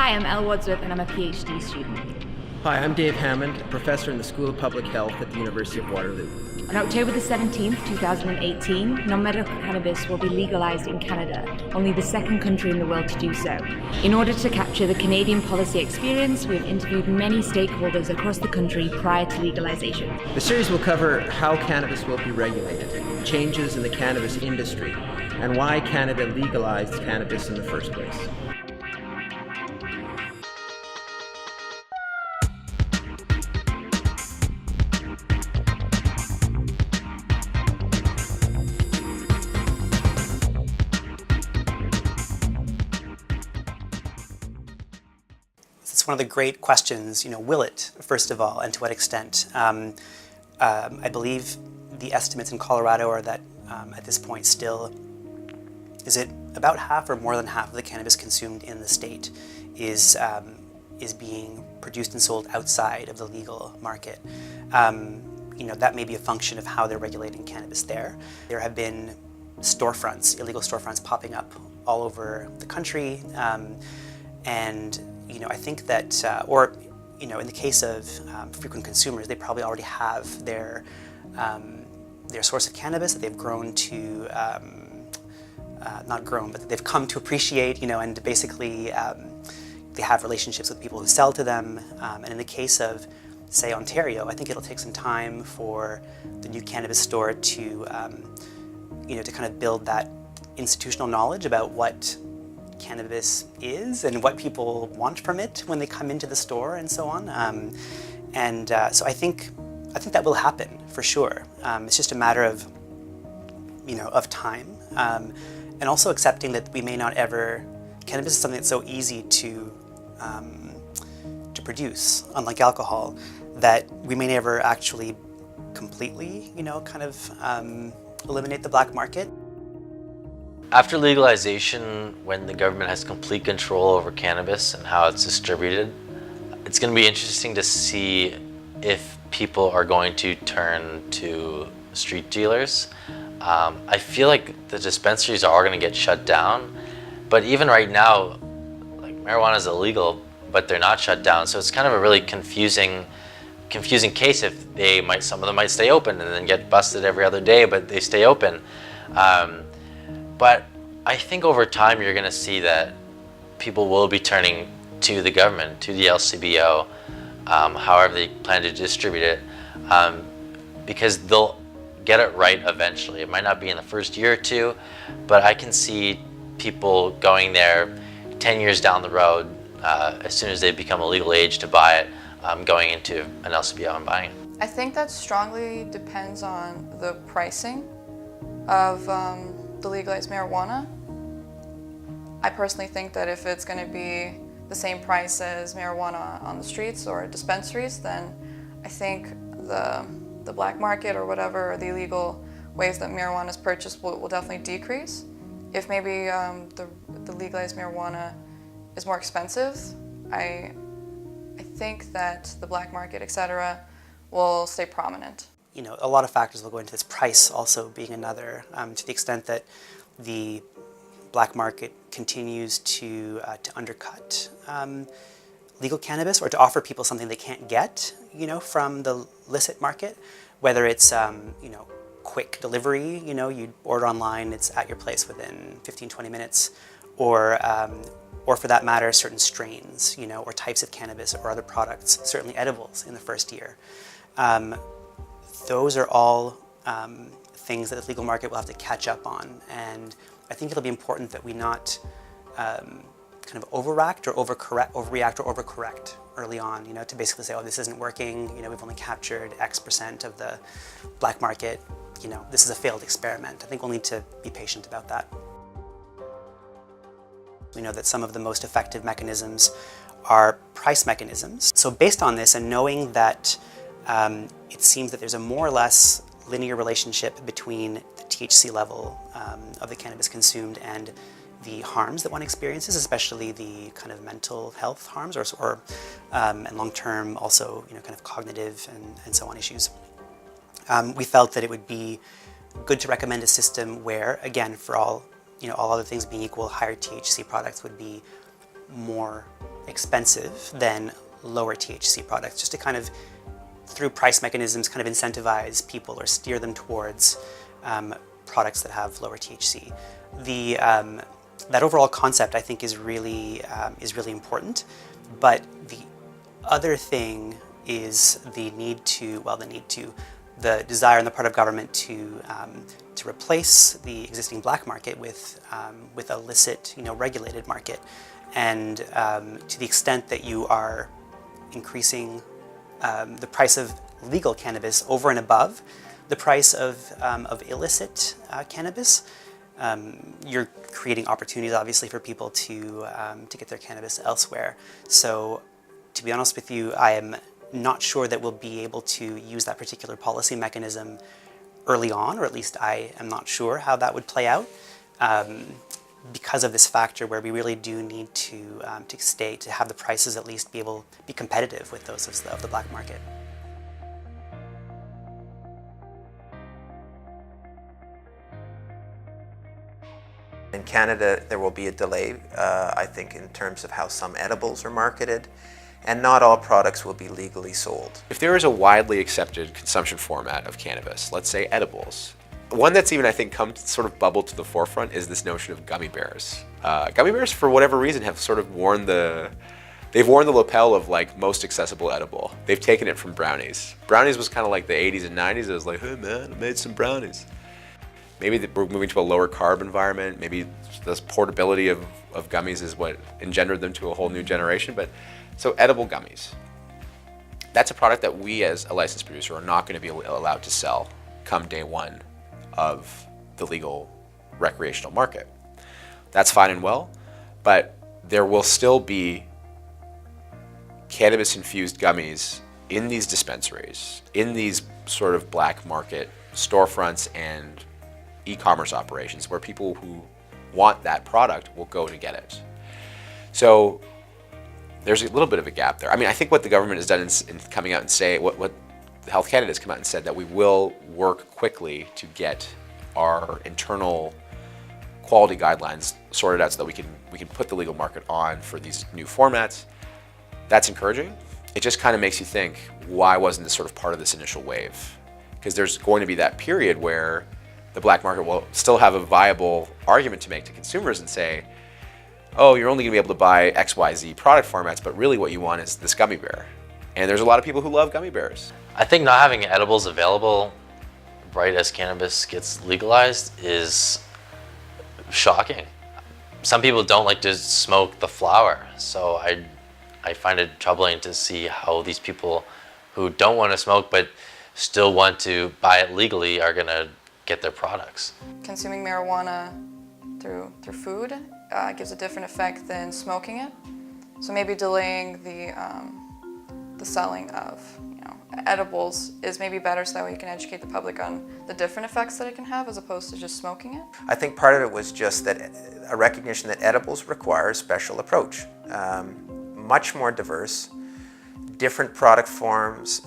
Hi, I'm Elle Wadsworth and I'm a PhD student. Hi, I'm Dave Hammond, a professor in the School of Public Health at the University of Waterloo. On October the 17th, 2018, non-medical cannabis will be legalized in Canada, only the second country in the world to do so. In order to capture the Canadian policy experience, we have interviewed many stakeholders across the country prior to legalization. The series will cover how cannabis will be regulated, changes in the cannabis industry, and why Canada legalized cannabis in the first place. It's one of the great questions, will it, first of all, and to what extent? I believe the estimates in Colorado are that at this point still, is it about half or more than half of the cannabis consumed in the state is being produced and sold outside of the legal market. That may be a function of how they're regulating cannabis there. There have been storefronts, illegal storefronts popping up all over the country, and I think that, in the case of frequent consumers, they probably already have their source of cannabis that they've grown to, not grown, but they've come to appreciate, and basically they have relationships with people who sell to them. And in the case of, say, Ontario, I think it'll take some time for the new cannabis store to, to kind of build that institutional knowledge about what cannabis is and what people want from it when they come into the store and so on. So I think that will happen for sure. It's just a matter of, of time, and also accepting that we may not ever. Cannabis is something that's so easy to produce, unlike alcohol, that we may never actually completely, eliminate the black market. After legalization, when the government has complete control over cannabis and how it's distributed, it's going to be interesting to see if people are going to turn to street dealers. I feel like the dispensaries are all going to get shut down, but even right now, like, marijuana is illegal, but they're not shut down, so it's kind of a really confusing case. If some of them might stay open and then get busted every other day, but they stay open. But I think over time you're going to see that people will be turning to the government, to the LCBO, however they plan to distribute it, because they'll get it right eventually. It might not be in the first year or two, but I can see people going there 10 years down the road, as soon as they become a legal age to buy it, going into an LCBO and buying it. I think that strongly depends on the pricing of the legalized marijuana. I personally think that if it's going to be the same price as marijuana on the streets or dispensaries, then I think the black market or whatever, or the illegal ways that marijuana is purchased will definitely decrease. If maybe the legalized marijuana is more expensive, I think that the black market, etc., will stay prominent. A lot of factors will go into this, price also being another, to the extent that the black market continues to undercut legal cannabis, or to offer people something they can't get, from the licit market, whether it's, quick delivery, you order online, it's at your place within 15-20 minutes, or for that matter, certain strains, or types of cannabis or other products, certainly edibles in the first year. Those are all things that the legal market will have to catch up on, and I think it'll be important that we not kind of overreact or overcorrect early on, to basically say, oh, this isn't working, we've only captured X% of the black market, this is a failed experiment. I think we'll need to be patient about that. We know that some of the most effective mechanisms are price mechanisms. So based on this, and knowing that it seems that there's a more or less linear relationship between the THC level of the cannabis consumed and the harms that one experiences, especially the kind of mental health harms, and long-term also, kind of cognitive and so on issues. We felt that it would be good to recommend a system where, again, for all other things being equal, higher THC products would be more expensive than lower THC products, just to kind of, through price mechanisms, kind of incentivize people or steer them towards products that have lower THC. That overall concept, I think, is really important. But the other thing is the desire on the part of government to replace the existing black market with a licit, regulated market. And to the extent that you are increasing the price of legal cannabis over and above the price of illicit cannabis, you're creating opportunities, obviously, for people to get their cannabis elsewhere. So, to be honest with you, I am not sure that we'll be able to use that particular policy mechanism early on, or at least I am not sure how that would play out, because of this factor where we really do need to have the prices at least be competitive with those of the black market. In Canada, there will be a delay, I think, in terms of how some edibles are marketed, and not all products will be legally sold. If there is a widely accepted consumption format of cannabis, let's say edibles, one that's even, I think, bubbled to the forefront is this notion of gummy bears. Gummy bears, for whatever reason, have sort of worn the lapel of like most accessible edible. They've taken it from brownies. Brownies was kind of like the 80s and 90s. It was like, hey man, I made some brownies. Maybe we're moving to a lower carb environment. Maybe this portability of gummies is what engendered them to a whole new generation. But so edible gummies, that's a product that we as a licensed producer are not going to be allowed to sell come day one of the legal recreational market. That's fine and well, but there will still be cannabis-infused gummies in these dispensaries, in these sort of black market storefronts and e-commerce operations where people who want that product will go to get it. So there's a little bit of a gap there. I mean, I think what the government has done in coming out and say, what Health Canada has come out and said, that we will work quickly to get our internal quality guidelines sorted out so that we can put the legal market on for these new formats. That's encouraging. It just kind of makes you think, why wasn't this sort of part of this initial wave? Because there's going to be that period where the black market will still have a viable argument to make to consumers and say, oh, you're only going to be able to buy XYZ product formats, but really what you want is this gummy bear. And there's a lot of people who love gummy bears. I think not having edibles available right as cannabis gets legalized is shocking. Some people don't like to smoke the flower, so I find it troubling to see how these people who don't want to smoke but still want to buy it legally are going to get their products. Consuming marijuana through food gives a different effect than smoking it. So maybe delaying the selling of edibles is maybe better, so that way you can educate the public on the different effects that it can have as opposed to just smoking it. I think part of it was just that a recognition that edibles require a special approach. Much more diverse, different product forms,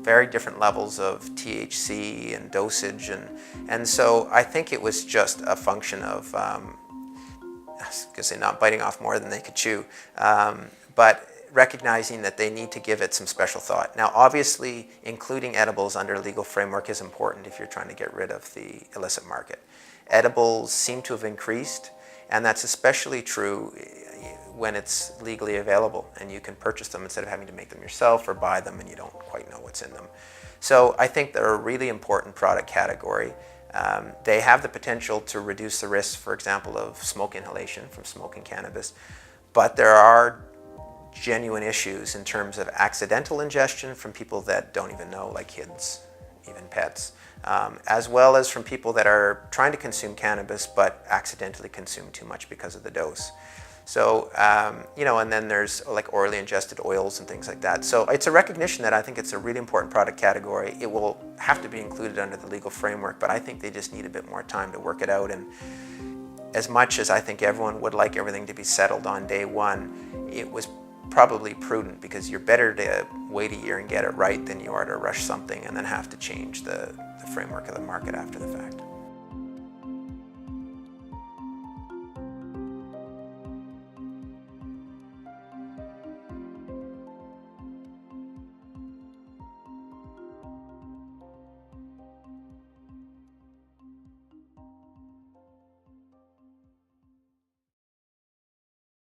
very different levels of THC and dosage, and so I think it was just a function of, I was going to say, not biting off more than they could chew, but recognizing that they need to give it some special thought. Now, obviously, including edibles under a legal framework is important if you're trying to get rid of the illicit market. Edibles seem to have increased, and that's especially true when it's legally available and you can purchase them instead of having to make them yourself or buy them and you don't quite know what's in them. So I think they're a really important product category. They have the potential to reduce the risk, for example, of smoke inhalation from smoking cannabis, but there are genuine issues in terms of accidental ingestion from people that don't even know, like kids, even pets, as well as from people that are trying to consume cannabis but accidentally consume too much because of the dose. So, and then there's like orally ingested oils and things like that. So it's a recognition that I think it's a really important product category. It will have to be included under the legal framework, but I think they just need a bit more time to work it out. And as much as I think everyone would like everything to be settled on day one, it was probably prudent, because you're better to wait a year and get it right than you are to rush something and then have to change the framework of the market after the fact.